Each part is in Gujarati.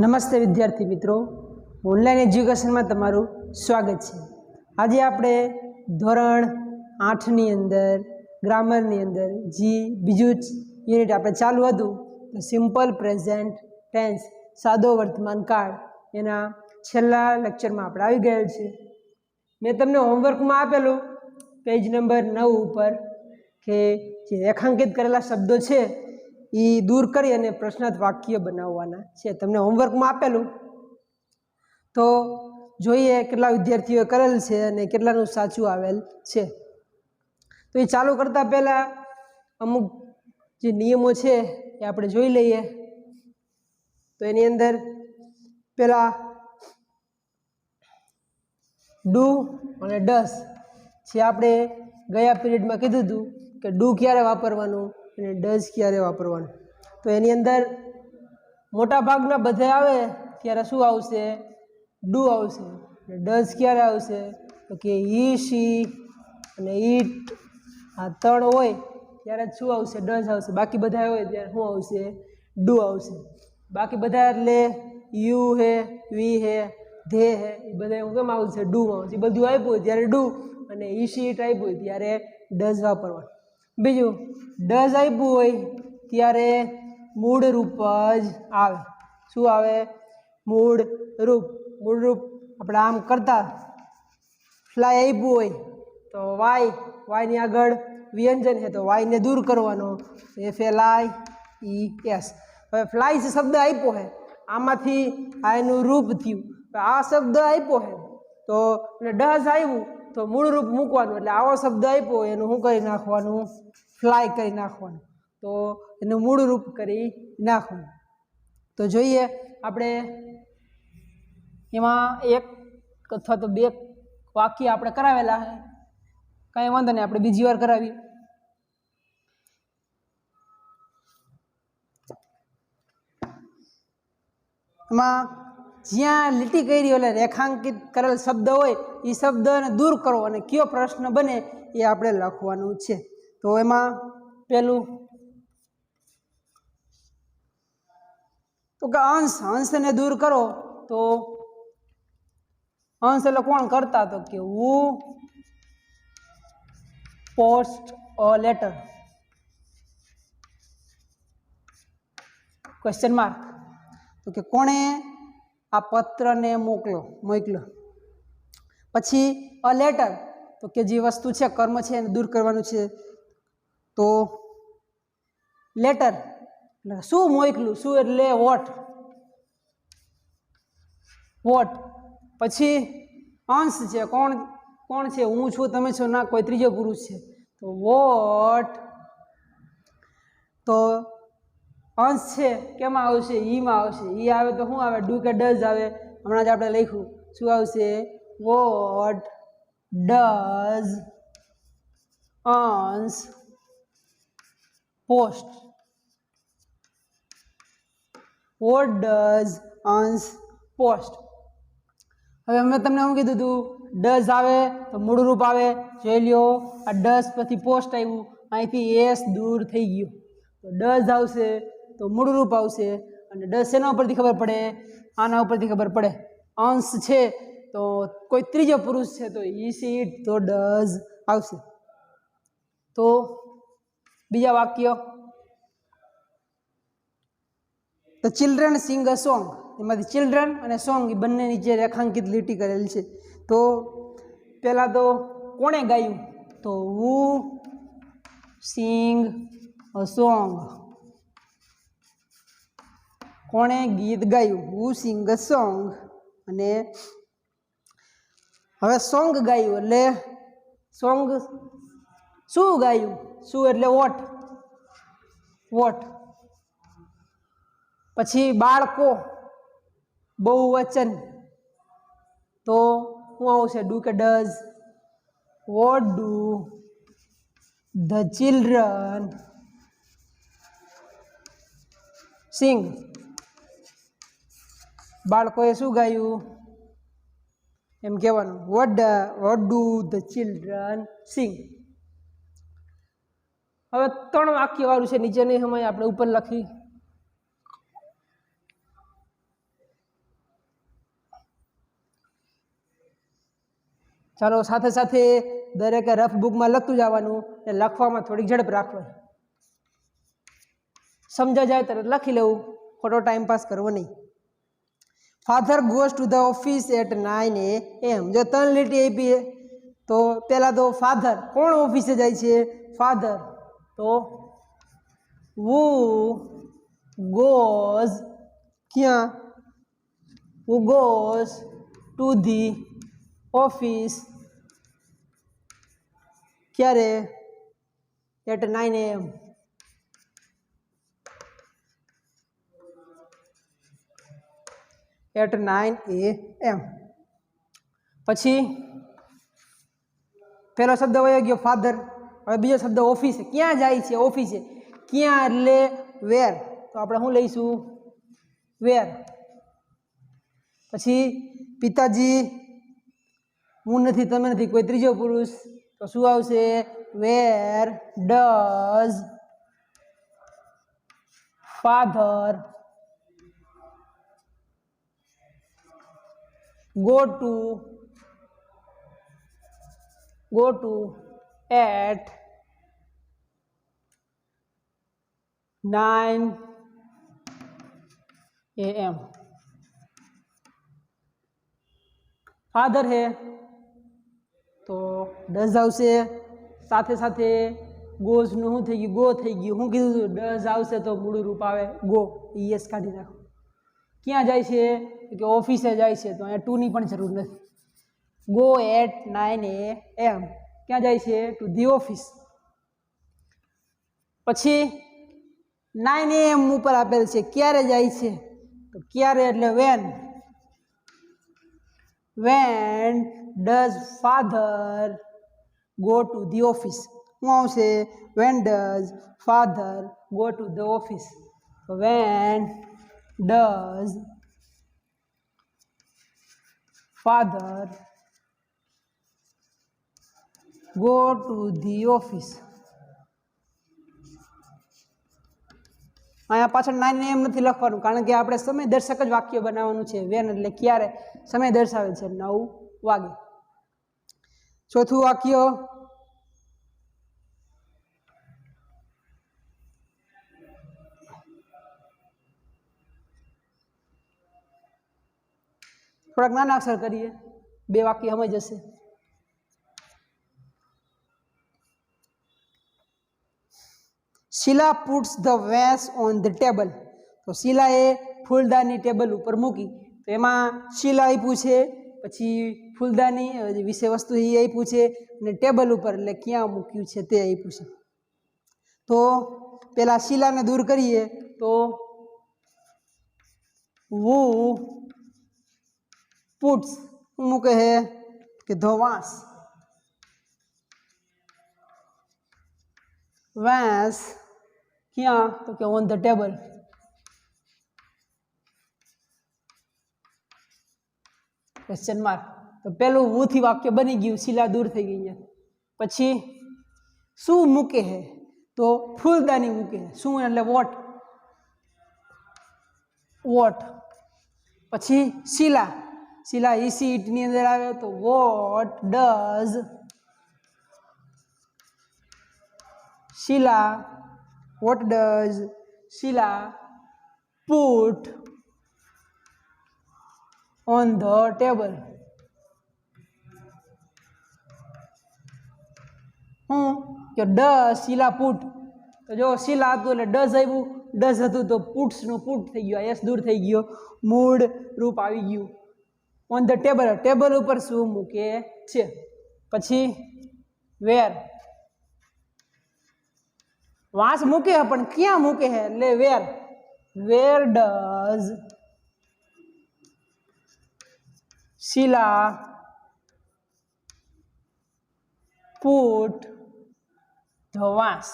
નમસ્તે વિદ્યાર્થી મિત્રો, ઓનલાઈન એજ્યુકેશનમાં તમારું સ્વાગત છે। આજે આપણે ધોરણ 8ની અંદર ગ્રામરની અંદર જે બીજું યુનિટ આપણે ચાલુ હતું તો સિમ્પલ પ્રેઝન્ટ ટેન્સ સાદો વર્તમાન કાળ એના છેલ્લા લેક્ચરમાં આપણે આવી ગયેલ છે। મેં તમને હોમવર્કમાં આપેલું પેજ નંબર 9 ઉપર કે જે રેખાંકિત કરેલા શબ્દો છે એ દૂર કરી અને પ્રશ્નાર્થ વાક્ય બનાવવાના છે। તમને હોમવર્કમાં આપેલું તો જોઈએ કેટલા વિદ્યાર્થીઓએ કરેલ છે અને કેટલાનું સાચું આવેલ છે। તો એ ચાલુ કરતા પહેલા અમુક જે નિયમો છે એ આપણે જોઈ લઈએ। તો એની અંદર પેલા ડુ અને ડસ જે આપણે ગયા પીરિયડમાં કીધું હતું કે ડુ ક્યારે વાપરવાનું અને ડઝ ક્યારે વાપરવાનું। તો એની અંદર મોટા ભાગના બધા આવે ત્યારે શું આવશે? ડુ આવશે। ડઝ ક્યારે આવશે? તો કે ઈ શી અને ઈટ આ ત્રણ હોય ત્યારે શું આવશે? ડઝ આવશે। બાકી બધા હોય ત્યારે શું આવશે? ડુ આવશે। બાકી બધા એટલે યુ હે, વી હે, ધે હે એ બધા હું કેમ આવશે? ડુમાં આવશે। બધું આપ્યું હોય ત્યારે ડુ અને ઈ શી ઈટ આપ્યું હોય ત્યારે ડઝ વાપરવાનું। બીજું ડઝ આપ્યું હોય ત્યારે મૂળ રૂપ જ આવે। શું આવે? મૂળ રૂપ। મૂળ રૂપ આપણે આમ કરતા ફ્લાય આપ્યું હોય તો વાયની આગળ વ્યંજન છે તો વાયને દૂર કરવાનો FLIES। હવે ફ્લાય શબ્દ આપ્યો છે આમાંથી આ એનું રૂપ થયું। આ શબ્દ આપ્યો છે તો ડઝ આવ્યું તો મૂળ રૂપ મૂકવાનું એટલે આવો શબ્દ આપ્યો એનું શું કરી નાખવાનું? ફ્લાય કરી નાખવાનું। તો એનું મૂળ રૂપ કરી નાખવાનું। તો જોઈએ આપણે એમાં એક અથવા તો બે વાક્ય આપણે કરાવેલા છે, કાંઈ વાંધો નહીં, આપણે બીજી વાર કરાવીએ। એમાં જ્યાં લીટી કરી એટલે રેખાંકિત કરેલ શબ્દ હોય એ શબ્દને દૂર કરો અને કયો પ્રશ્ન બને એ આપણે લખવાનું છે। તો એમાં પેલું તો કે અંશને દૂર કરો તો અંશ એટલે કોણ કરતા? તો કે who post a letter question mark. તો કે કોણે આ પત્રને મોકલ્યો। પછી અ લેટર તો કે જે વસ્તુ છે કર્મ છે એને દૂર કરવાનું છે તો લેટર એટલે શું મોકલું? શું એટલે વોટ। પછી અંશ છે કોણ છે? હું છું, તમે છો, ના કોઈ ત્રીજો પુરુષ છે તો વોટ। તો અંશ છે કેમાં આવશે? ઈમાં આવશે। ઈ આવે તો શું આવે? ડુ કે ડઝ આવે? હમણાં જ આપણે લખ્યું શું આવશે? વોટ ડઝ અંશ પોસ્ટ। વોટ ડઝ અંશ પોસ્ટ। હવે મેં તમને શું કીધું હતું? ડઝ આવે તો મૂળ રૂપ આવે। જોઈ લ્યો આ ડઝ પછી પોસ્ટ આવ્યું, અહીંથી એસ દૂર થઈ ગયું તો ડઝ આવશે તો મૂળ રૂપ આવશે। અને ડઝ શેના ઉપરથી ખબર પડે? આના ઉપરથી ખબર પડે। અંશ છે તો કોઈ ત્રીજો પુરુષ છે તો ઈ સી ઇટ તો ડઝ આવશે। તો બીજા વાક્ય the children sing a song, એમાંથી ચિલ્ડ્રન અને સોંગ એ બંને નીચે રેખાંકિત લીટી કરેલ છે। તો પહેલાં તો કોણે ગાયું? તો હુ સિંગ અ સોંગ। કોણે ગીત ગાયું? હુ સિંગ અ સોંગ। અને હવે સોંગ ગાયું એટલે સોંગ શું ગાયું? શું એટલે વોટ। પછી બાળકો બહુવચન તો શું આવશે? ડુ કે does? What do the children sing. બાળકોએ શું ગાયું એમ કહેવાનું what do the children sing. હવે 3 વાક્ય વાળું છે, નીચેની સમય આપણે ઉપર લખી। ચાલો સાથે સાથે દરેકે રફ બુકમાં લખતું જવાનું અને લખવામાં થોડીક ઝડપ રાખવાની. સમજાઈ જાય તરત લખી લેવું, ખોટો ટાઈમ પાસ કરવો નહીં. Father goes to the office at 9 AM. જો 3 લીટી આપી તો પહેલાં તો ફાધર, કોણ ઓફિસે જાય છે? ફાધર. તો who goes, ક્યાં? who goes to the office, ક્યારે? At 9 AM. At 9 AM. પછી પહેલો શબ્દ વયો ગયો ફાધર. હવે બીજો શબ્દ ઓફિસે. ક્યાં જાય છે? ઓફિસે. ક્યાં એટલે વેર. તો આપણે શું લઈશું? વેર. પછી પિતાજી, હું નથી, તમે નથી, કોઈ ત્રીજો પુરુષ, તો શું આવશે? Where does father go to at 9 AM. Father હે તો ડઝ આવશે. સાથે સાથે ગોઝનું શું થઈ ગયું? ગો થઈ ગયું. શું કીધું? ડઝ આવશે તો મૂળ રૂપ આવે ગો. યસ કાઢી નાખો. ક્યાં જાય છે? કે ઓફિસે જાય છે. તો અહીંયા ટુની પણ જરૂર નથી. Go at 9 AM. ક્યાં જાય છે? To the office. પછી 9 AM ઉપર આપેલ છે ક્યારે જાય છે? તો ક્યારે એટલે when. When does father go to the office. શું આવશે? When does father go to the office. When does father go to the office. અહીંયા પાછળ 9 AM નથી લખવાનું, કારણ કે આપણે સમય દર્શક જ વાક્ય બનાવવાનું છે. વેન એટલે ક્યારે, સમય દર્શાવે છે 9 વાગે. ચોથું વાક્ય, થોડાક નાના અક્ષર કરીએ, 2 વાક્ય સમજ જશે. Sheela puts the vase on the table. તો શીલાએ ફૂલદાની ટેબલ ઉપર મૂકી. તો એમાં શીલા આપ્યું છે, પછી ફૂલદાની વિશે વસ્તુ એ આપ્યું છે, અને ટેબલ ઉપર એટલે ક્યાં મૂક્યું છે તે આપ્યું છે. તો પેલા શીલાને દૂર કરીએ તો who puts, મૂકે હે કે the vase. vase ક્યાં? તો કે on the table. Question mark. તો પેલું who થી વાક્ય બની ગયું, શીલા દૂર થઈ ગઈ. પછી શું મૂકે હે? તો ફૂલદાની મૂકે હે. શું એટલે વોટ. વોટ. પછી શીલા, શીલા ઈસી ઈટની અંદર આવે તો what does Sheela, what does Sheela put on the table. હું કે ડઝ શીલા પુટ. તો જો શીલા હતું એટલે ડઝ આવ્યું, ડઝ હતું તો પુટ્સનું પુટ થઈ ગયું, એસ દૂર થઈ ગયો, મૂળ રૂપ આવી ગયું. ઓન ધ ટેબલ, ટેબલ ઉપર શું મૂકે છે. પછી વેર, વાંસ મૂકે હે પણ ક્યાં મૂકે હે એટલે where. Where does Sheela put the vase.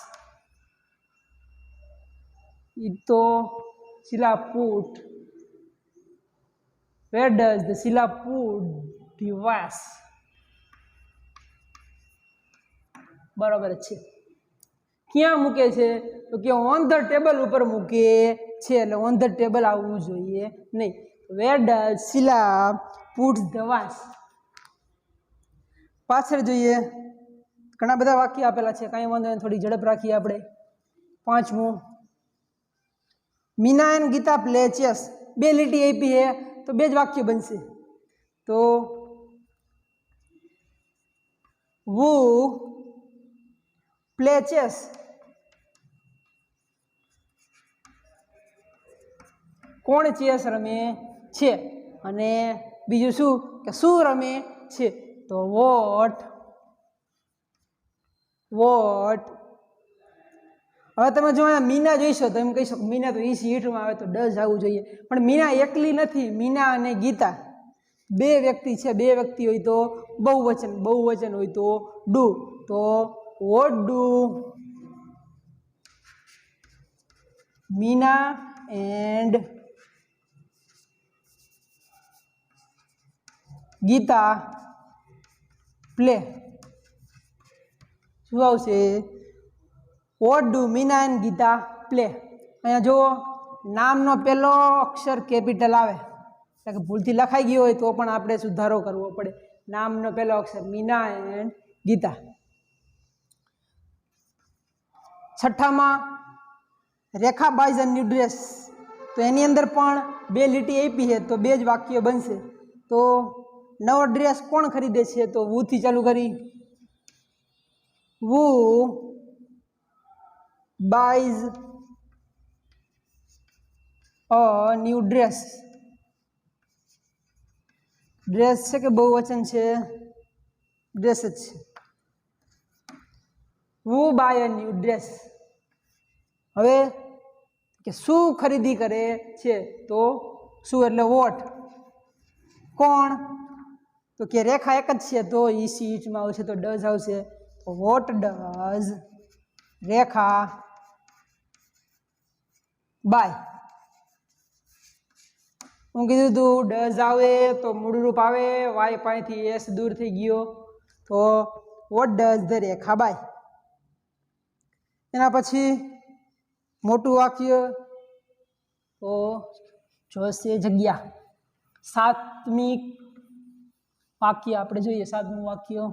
એ તો Sheela put, where does the Sheela put the vase. બરાબર છે. ક્યાં મૂકે છે? તો કે ઓન ધ ટેબલ ઉપર મૂકે છે, એટલે ઓન ધ ટેબલ આવવું જોઈએ નહીં. where does Sheela put the vase. પાછળ જોઈએ, ઘણા બધા વાક્ય આપેલા છે, કાંઈ વાંધો નહીં, થોડી ઝડપ રાખીએ આપણે. પાંચમું, Meena and Geeta play chess. બે લીટી આપી છે તો બે જ વાક્ય બનશે. તો વુ પ્લે ચેસ. કોણ ચેસ રમે છે? અને બીજું શું કે શું રમે છે? તો વોટ. હવે તમે જો મીના જોઈશો તો એમ કહી શકો મીના તો ઈ સીટમાં આવે તો ડઝ આવવું જોઈએ, પણ મીના એકલી નથી. મીના અને ગીતા બે વ્યક્તિ છે. બે વ્યક્તિ હોય તો બહુવચન, બહુવચન હોય તો ડુ. તો what do Meena and Geeta play. શું આવશે? What do Meena and Geeta play. અહીંયા જુઓ, નામનો પહેલો અક્ષર કેપિટલ આવે, એટલે કે ભૂલથી લખાઈ ગયો હોય તો પણ આપણે સુધારો કરવો પડે. નામનો પહેલો અક્ષર મીના એન્ડ ગીતા. છઠ્ઠામાં Rekha buys a new dress. તો એની અંદર પણ બે લીટી આપી છે તો બે જ વાક્ય બનશે. તો નવો ડ્રેસ કોણ ખરીદે છે? તો વુથી ચાલુ કરી. Who buys a new dress. Dress છે કે બહુવચન છે? ડ્રેસ જ છે. Who buy a new dress. હવે કે શું ખરીદી કરે છે? તો શું એટલે વોટ. કોણ? તો કે રેખા એક જ છે તો ઈ સીટમાં આવશે તો ડઝ આવશે. તો વોટ ડઝ રેખા બાય. હું કીધું તું ડઝ આવે તો મૂળરૂપ આવે, વાય પાસેથી એસ દૂર થઈ ગયો. તો what does the Rekha buy. એના પછી મોટું વાક્ય તો જોશે જગ્યા. સાતમી વાક્ય આપણે જોઈએ. સાતમું વાક્ય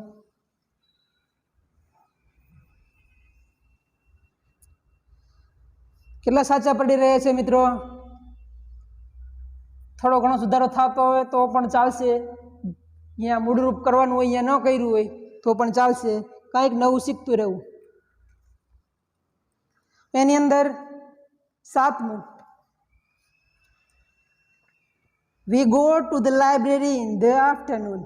કેટલા સાચા પડી રહ્યા છે મિત્રો? થોડો ઘણો સુધારો થતો હોય તો પણ ચાલશે. અહીંયા મૂળરૂપ કરવાનું હોય, અહીંયા ન કર્યું હોય તો પણ ચાલશે. કંઈક નવું શીખતું રહેવું. એની અંદર સાતમું, વી go to the library in the afternoon.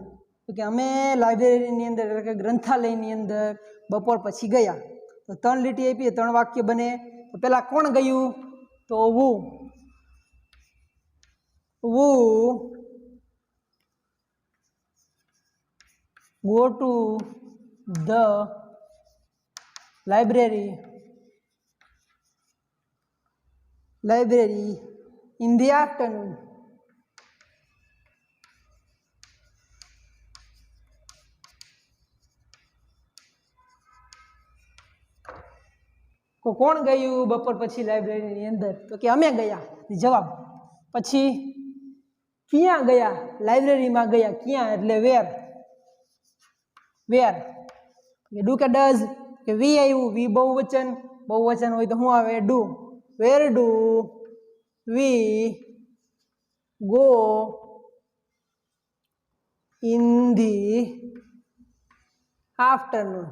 તો કે અમે લાઇબ્રેરીની અંદર એટલે કે ગ્રંથાલયની અંદર બપોર પછી ગયા. તો ત્રણ લીટી આપી, ત્રણ વાક્ય બને. તો પેલા કોણ ગયું? તો વુ. વુ go to the library in the afternoon. તો કોણ ગયું બપોર પછી લાઇબ્રેરીની અંદર? તો કે અમે ગયા. જવાબ. પછી ક્યાં ગયા? લાઇબ્રેરીમાં ગયા. ક્યાં એટલે વેર. વેર. ડુ કે ડઝ? કે વી આવ્યું. વી બહુવચન, બહુવચન હોય તો શું આવે? Do. Where do we go in the afternoon.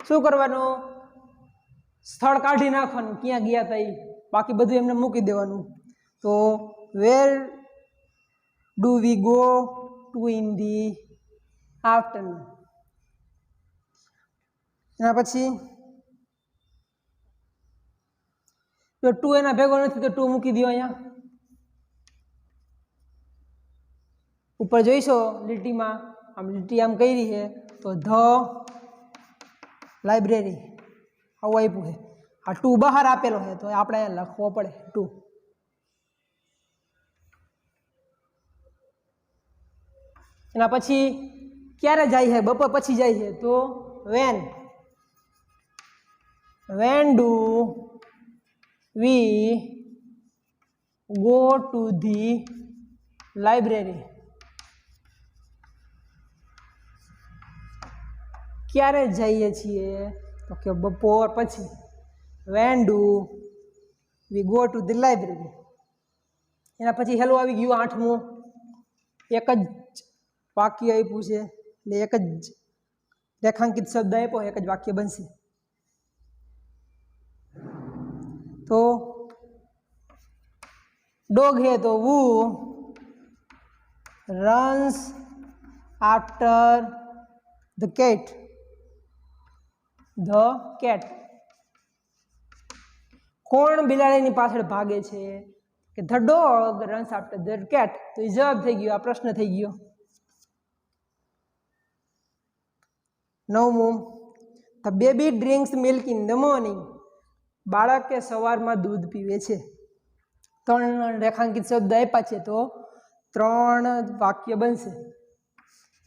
શું કરવાનું? સ્થળ કાઢી નાખવાનું ક્યાં ગયા હતા એ, બાકી બધું એમને મૂકી દેવાનું. તો where do we go two in the afternoon. એના પછી જો ટુ એના ભેગો નથી તો ટુ મૂકી દો. અહીંયા ઉપર જોઈશો લીટીમાં, આમ લીટી આમ કરી છે તો ધ લાઇબ્રેરી આવું આપ્યું છે. આ ટુ બહાર આપેલો છે તો આપણે અહીંયા લખવો પડે ટુ. એના પછી ક્યારે જાય છે? બપોર પછી જાય છે તો when. When do we go to the library. ક્યારે જઈએ છીએ તો કે બપોર પછી. When do we go to the library. એના પછી હેલો આવી ગયું 8મું. એક જ વાક્ય આપ્યું છે એટલે એક જ રેખાંકિત શબ્દ આપ્યો, એક જ વાક્ય બનશે. તો ડોગ હે તો who runs after the cat. The cat. કોણ બિલાડીની પાછળ ભાગે છે કે the dog runs after the cat. તો એ જવાબ થઈ ગયો, આ પ્રશ્ન થઈ ગયો. 9મું the baby drinks milk in the morning. બાળકે સવારમાં દૂધ પીવે છે. 3 રેખાંકિત શબ્દ આપ્યા છે તો 3 વાક્ય બનશે.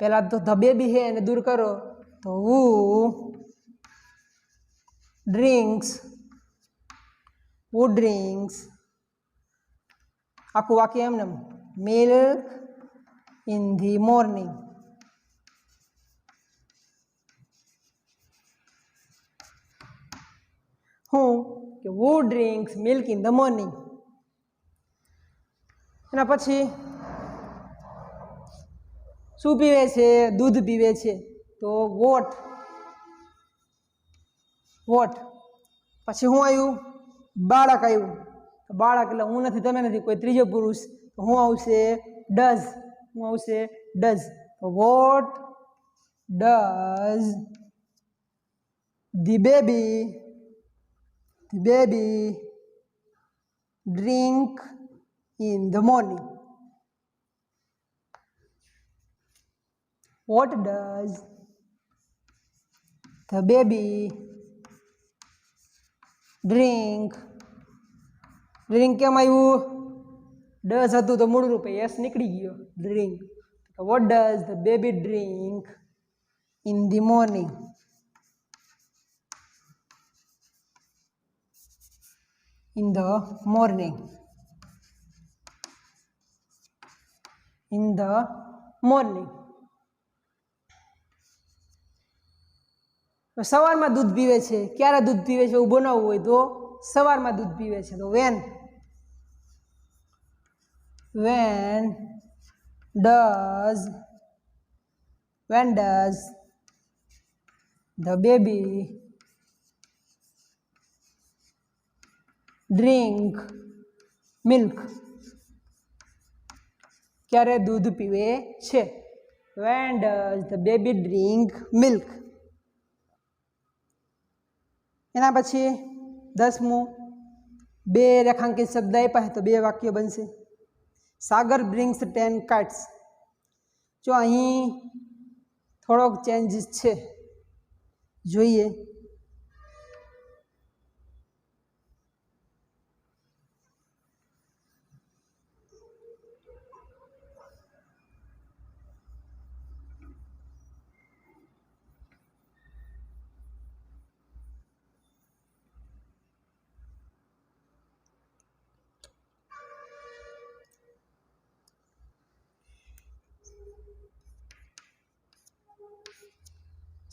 પહેલા તો ધ બેબી હે એને દૂર કરો તો હુ ડ્રિંક્સ આખું વાક્ય એમને મિલ્ક ઇન ધી મોર્નિંગ. હું કે who drinks milk in the morning. એના પછી શું પીવે છે? દૂધ પીવે છે. તો વોટ. પછી શું આવ્યું? બાળક આવ્યું. તો બાળક એટલે હું નથી, તમે નથી, કોઈ ત્રીજો પુરુષ. તો શું આવશે? ડઝ. શું આવશે? ડઝ. તો what does the baby drink in the morning. What does the baby drink? કેમ આવ્યું? ડઝ હતું તો મૂળ રૂપે યસ નીકળી ગયો. Drink. What does the baby drink in the morning? In the morning. સવારમાં દૂધ પીવે છે. ક્યારે દૂધ પીવે છે એવું બનાવવું હોય તો સવારમાં દૂધ પીવે છે. તો van does the baby drink milk? ક્યારે દૂધ પીવે છે? When does the baby drink milk? એના પછી 10મું 2 રેખાંકિત શબ્દ આપ્યા તો 2 વાક્ય બનશે. સાગર બ્રિંગ્સ 10 kites. જો અહીં થોડોક ચેન્જીસ છે, જોઈએ.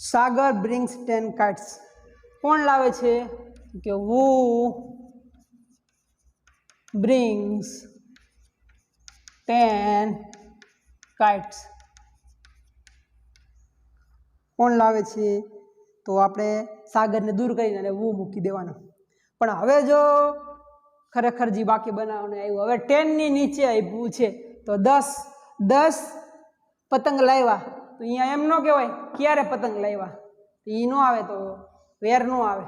સાગર બ્રિંગ્સ 10 kites. કોણ લાવે છે? કે who brings 10 kites. કોણ લાવે છે? તો આપણે સાગરને દૂર કરીને અને who મૂકી દેવાનો. પણ હવે જો ખરેખર જે વાક્ય બનાવવાનું આવ્યું, હવે 10ની નીચે આપ્યું છે તો 10 પતંગ લાવ્યા. તો અહીંયા એમ ન કહેવાય ક્યારે પતંગ લાવ્યા, એ ન આવે. તો વેર નો આવે.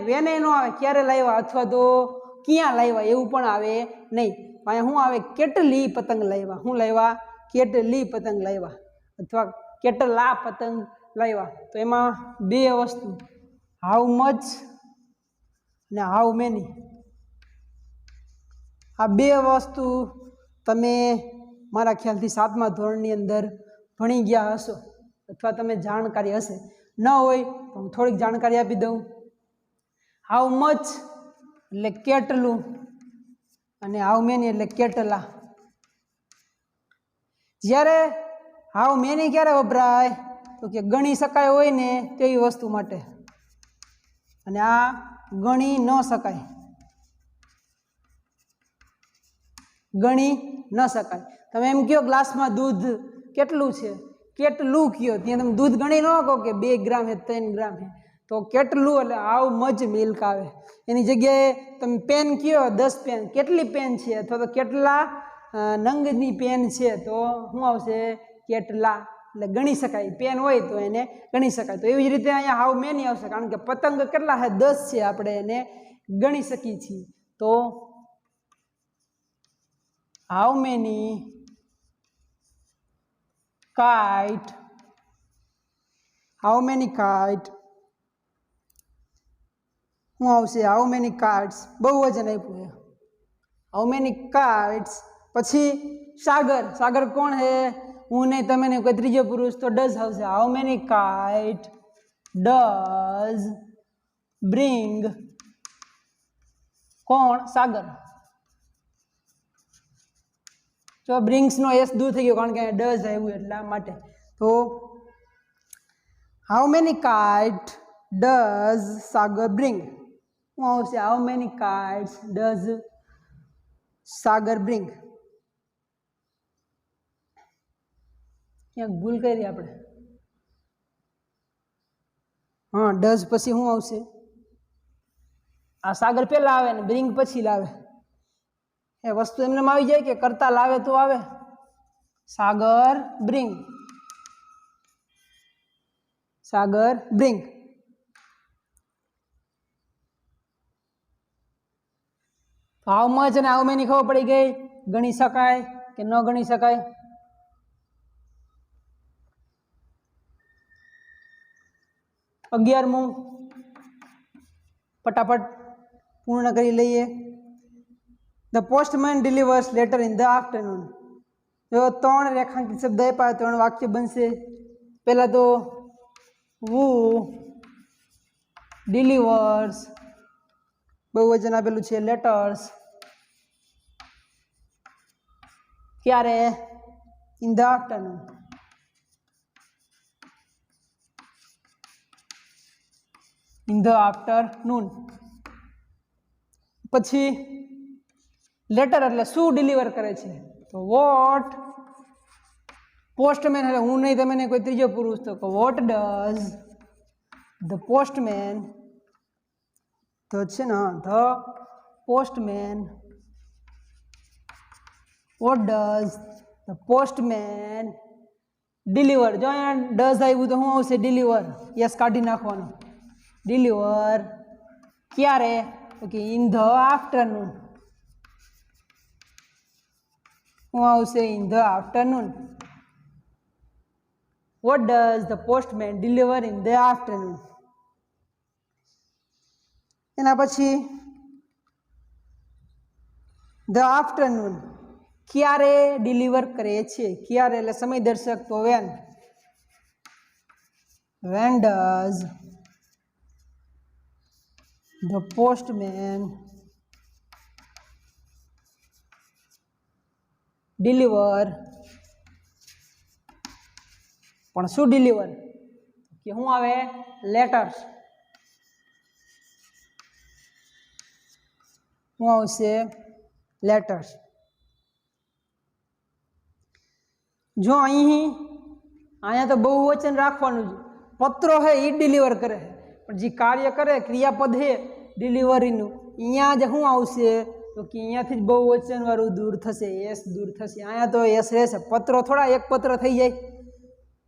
વેને ન આવે ક્યારે લાવ્યા અથવા તો ક્યાં લાવ્યા એવું પણ આવે નહીં. અહીંયા શું આવે? કેટલી પતંગ લાવ્યા. શું લાવ્યા? કેટલી પતંગ લાવ્યા અથવા કેટલા પતંગ લાવ્યા. તો એમાં 2 વસ્તુ, હાઉ મચ ને હાઉ મેની. આ 2 વસ્તુ તમે મારા ખ્યાલથી 7મા ધોરણની અંદર ભણી ગયા હશો અથવા તમે જાણકારી હશે. ન હોય તો હું થોડીક જાણકારી આપી દઉં. હાઉ મચ એટલે કેટલું અને હાઉ મેની એટલે કેટલા. જ્યારે હાઉ મેની ક્યારે વપરાય તો કે ગણી શકાય હોય ને તેવી વસ્તુ માટે, અને આ ગણી ન શકાય, ગણી ન શકાય. તમે એમ કહો ગ્લાસમાં દૂધ કેટલું છે, કેટલું કયો, ત્યાં તમે દૂધ ગણી ન કહો કે 2 ગ્રામ છે 3 ગ્રામ છે, તો કેટલું એટલે હાઉ મચ મિલ્ક આવે. એની જગ્યાએ તમે પેન કયો 10 પેન, કેટલી પેન છે અથવા તો કેટલા નંગની પેન છે તો શું આવશે કેટલા, એટલે ગણી શકાય. પેન હોય તો એને ગણી શકાય. તો એવી જ રીતે અહીંયા હાઉ મેની આવશે, કારણ કે પતંગ કેટલા છે 10 છે, આપણે એને ગણી શકીએ છીએ. તો how many kite, how many kite શું આવશે હાઉ મેની કાઇટ્સ, બહુવચન આપ્યું છે હાઉ મેની કાઇટ્સ. પછી સાગર, સાગર કોણ છે, હું નહીં તમે નહીં, કોઈ ત્રીજો પુરુષ, તો ડઝ આવશે. How many kite does bring, કોણ સાગર. જો બ્રિંગ્સનો એસ દૂર થઈ ગયો કારણ કે ડઝ આવ્યું એટલા માટે. તો how many kite does Sagar bring શું આવશે how many kites does Sagar bring. ક્યાંક ભૂલ કરી આપણે, હા ડઝ પછી શું આવશે, આ સાગર પહેલા આવે ને બ્રિંગ પછી લાવે. એ વસ્તુ એમને આવી જાય કે કરતા લાવે તો આવે, Sagar bring, Sagar bring. How much અને હાઉ મેની ખબર પડી ગઈ, ગણી શકાય કે ન ગણી શકાય. અગિયારમું ફટાફટ પૂર્ણ કરી લઈએ. The postman delivers letter in the afternoon. જો 3 રેખાંકિત શબ્દ આપ્યા, 3 વાક્ય બનશે. પહેલા તો who delivers, બહુવચન આપેલું છે લેટર્સ, ક્યારે in the afternoon, in the afternoon. પછી લેટર એટલે શું ડિલિવર કરે છે, તો વોટ પોસ્ટમેન, એટલે હું નહીં તમે નહીં કોઈ ત્રીજો પુરુષ, તો વોટ ડઝ ધ પોસ્ટમેન, તો છે ને the postman, vote does the postman deliver. જો અહીંયા ડઝ આવ્યું તો શું આવશે ડિલિવર, યસ કાઢી નાખવાનું. ડિલિવર ક્યારે, ઓકે ઇન ધ આફ્ટરનૂન, શું આવશે in the afternoon. Vote does the postman deliver in the afternoon. એના પછી ધ આફ્ટરનૂન ક્યારે ડિલિવર કરે છે, ક્યારે એટલે સમય દર્શક, તો when, when does the postman deliver, પણ શું ડિલિવર કે શું આવે લેટર્સ, શું આવશે લેટર્સ. જો અહીંયા તો બહુવચન રાખવાનું છે, પત્રો છે એ ડિલિવર કરે છે, પણ જે કાર્ય કરે ક્રિયાપદ છે ડિલિવરીનું, અહીંયા જ શું આવશે તો કે અહીંયાથી જ બહુવચન વાળું દૂર થશે, એસ દૂર થશે. અહીંયા તો એસ રહેશે. પત્રો થોડા એક પત્ર થઈ જાય,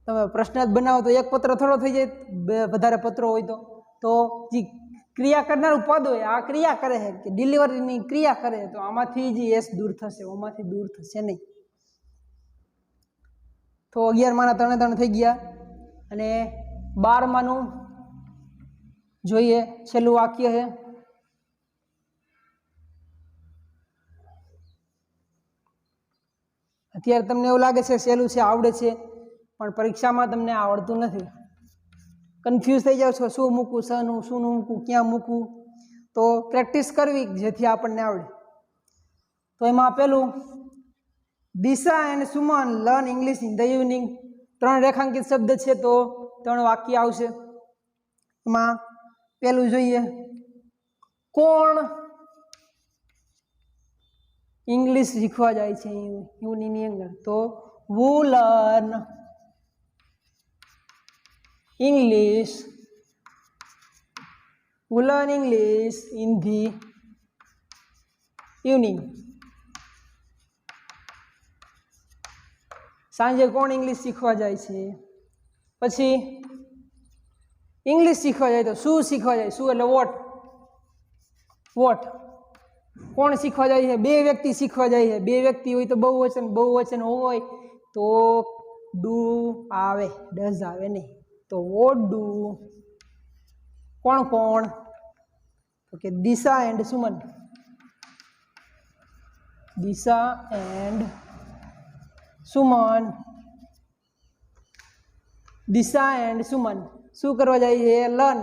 તમે પ્રશ્ન જ બનાવો તો એક પત્ર થોડો થઈ જાય, વધારે પત્રો હોય તો જે ક્રિયા કરનારું પદ હોય આ ક્રિયા કરે છે કે ડિલિવરીની ક્રિયા કરે, તો આમાંથી જ એસ દૂર થશે, આમાંથી દૂર થશે નહીં. તો 11માના 3 થઈ ગયા. અને 12માનું જોઈએ, છેલ્લું વાક્ય છે. અત્યારે તમને એવું લાગે છે સહેલું છે, આવડે છે, પણ પરીક્ષામાં તમને આવડતું નથી, કન્ફ્યુઝ થઈ જાવ છો, શું મૂકવું, શનું શું મૂકવું, ક્યાં મૂકવું. તો પ્રેક્ટિસ કરવી જેથી આપણને આવડે. તો એમાં પેલું Disha and Suman learn English in the evening. 3 રેખાંકિત શબ્દ છે તો 3 વાક્ય આવશે. એમાં પહેલું જોઈએ, કોણ ઇંગ્લિશ શીખવા જાય છે ઇવનિંગની અંદર? તો who learn English in the evening. સાંજે કોણ ઇંગ્લિશ શીખવા જાય છે? પછી ઇંગ્લિશ શીખવા જાય તો શું શીખવા જાય? શું એટલે વોટ. કોણ શીખવા જાય છે? 2 વ્યક્તિ શીખવા જાય છે. 2 વ્યક્તિ હોય તો બહુવચન હોય તો ડુ આવે, ડઝ આવે નહીં. તો વોટ ડુ, કોણ તો કે દિશા એન્ડ સુમન. દિશા એન્ડ સુમન શું કરવા જાય છે? લર્ન.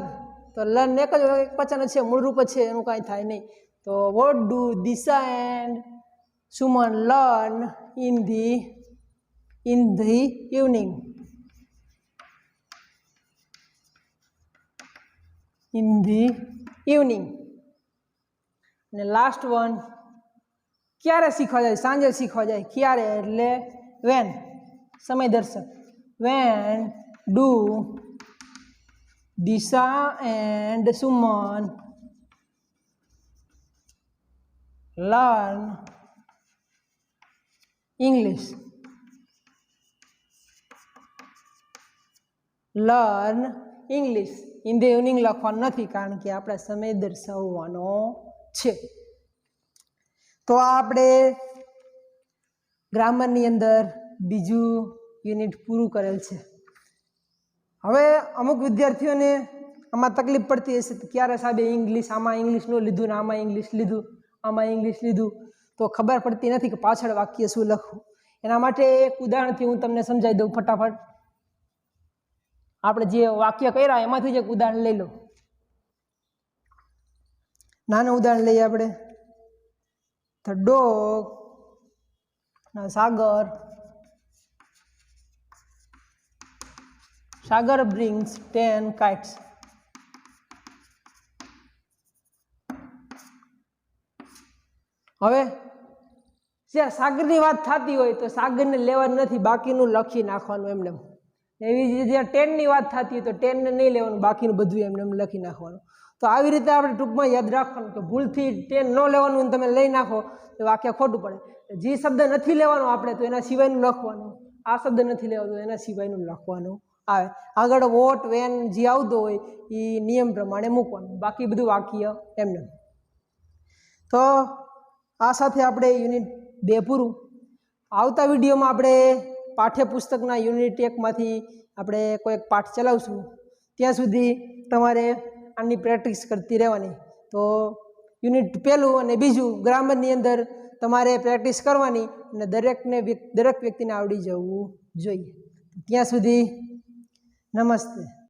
તો લર્ન એક જ વચન છે, મૂળરૂપ છે, એનું કાંઈ થાય નહીં. તો what do Disha and Suman learn in the evening. અને લાસ્ટ વન, ક્યારે શીખવા જાય? સાંજે શીખવા જાય. ક્યારે એટલે વેન, સમય દર્શક. When do Disha and Suman learn English in the evening લખવાનું નથી, કારણ કે આપણે સમય દર્શાવવાનો છે. તો આપણે ગ્રામરની અંદર બીજું યુનિટ પૂરું કરેલ છે. હવે અમુક વિદ્યાર્થીઓને આમાં તકલીફ પડતી હશે, તો ક્યારે સાહેબ આમાં ઇંગ્લિશ ન લીધું ને આમાં ઇંગ્લિશ લીધું, તો ખબર પડતી નથી કે પાછળ વાક્ય શું લખવું. એના માટે એક ઉદાહરણથી હું તમને સમજાવી દઉં ફટાફટ. આપણે જે વાક્ય કર્યા એમાંથી જ એક ઉદાહરણ લઈ લો. નાનું ઉદાહરણ લઈએ આપણે. The dog, Sagar brings 10 kites. હવે જ્યાં સાગરની વાત થતી હોય તો સાગરને લેવાનું નથી, બાકીનું લખી નાખવાનું એમને. એવી જ રીતે જ્યાં 10ની વાત થતી હોય તો 10ને નહીં લેવાનું, બાકીનું બધું એમને લખી નાખવાનું. તો આવી રીતે આપણે ટૂંકમાં યાદ રાખવાનું કે ભૂલથી 10 ન લેવાનું તમે લઈ નાખો તો વાક્ય ખોટું પડે. જે શબ્દ નથી લેવાનો આપણે તો એના સિવાયનું લખવાનું, આ શબ્દ નથી લેવાનો તો એના સિવાયનું લખવાનું આવે. આગળ વોટ વેન જે આવતો હોય એ નિયમ પ્રમાણે મૂકવાનું, બાકી બધું વાક્ય એમને. તો આ સાથે આપણે યુનિટ 2 પૂરું. આવતા વિડીયોમાં આપણે પાઠ્યપુસ્તકના યુનિટ 1માંથી આપણે કોઈક પાઠ ચલાવશું. ત્યાં સુધી તમારે આની પ્રેક્ટિસ કરતી રહેવાની. તો યુનિટ 1 અને 2 ગ્રામરની અંદર તમારે પ્રેક્ટિસ કરવાની અને દરેક વ્યક્તિને આવડી જવું જોઈએ. ત્યાં સુધી નમસ્તે.